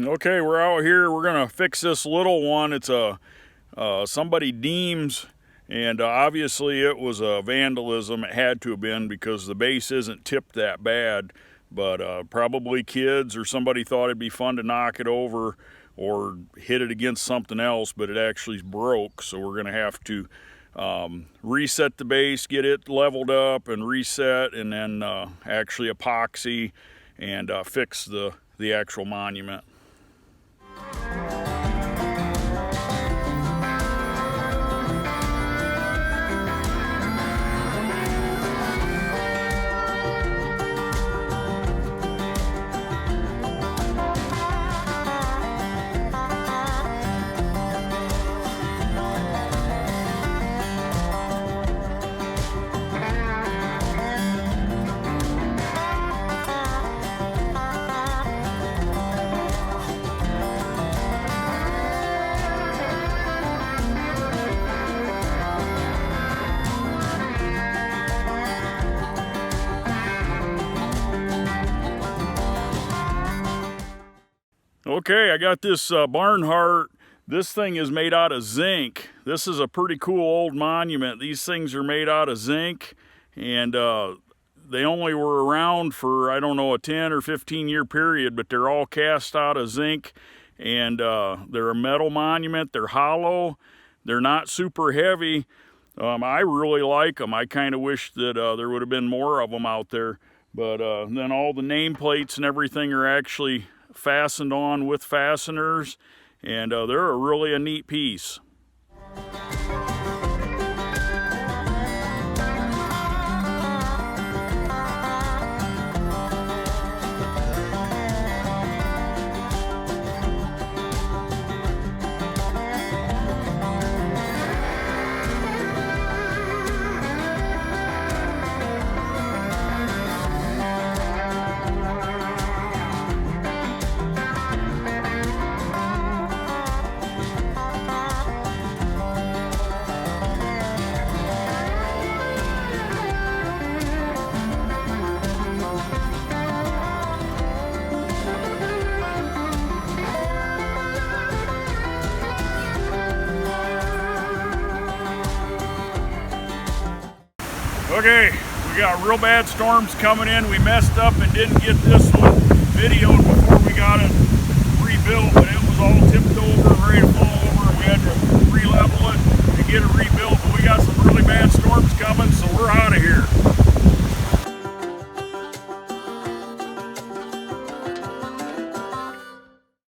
Okay, we're out here. We're gonna fix this little one. It's a somebody deems, and obviously it was a vandalism. It had to have been because the base isn't tipped that bad, but probably kids or somebody thought it'd be fun to knock it over or hit it against something else, but it actually broke. So we're gonna have to reset the base, get it leveled up and reset, and then actually epoxy and fix the actual monument. Okay, I got this Barnhart. This thing is made out of zinc. This is a pretty cool old monument. These things are made out of zinc, and they only were around for, I don't know, a 10 or 15 year period, but they're all cast out of zinc, and they're a metal monument. They're hollow. They're not super heavy. I really like them. I kind of wish that there would have been more of them out there, but then all the nameplates and everything are actually fastened on with fasteners, and they're really a neat piece. Okay, we got real bad storms coming in. We messed up and didn't get this one videoed before we got it rebuilt, but it was all tipped over and ready to fall over, and we had to re-level it and get it rebuilt. But we got some really bad storms coming, so we're out of here.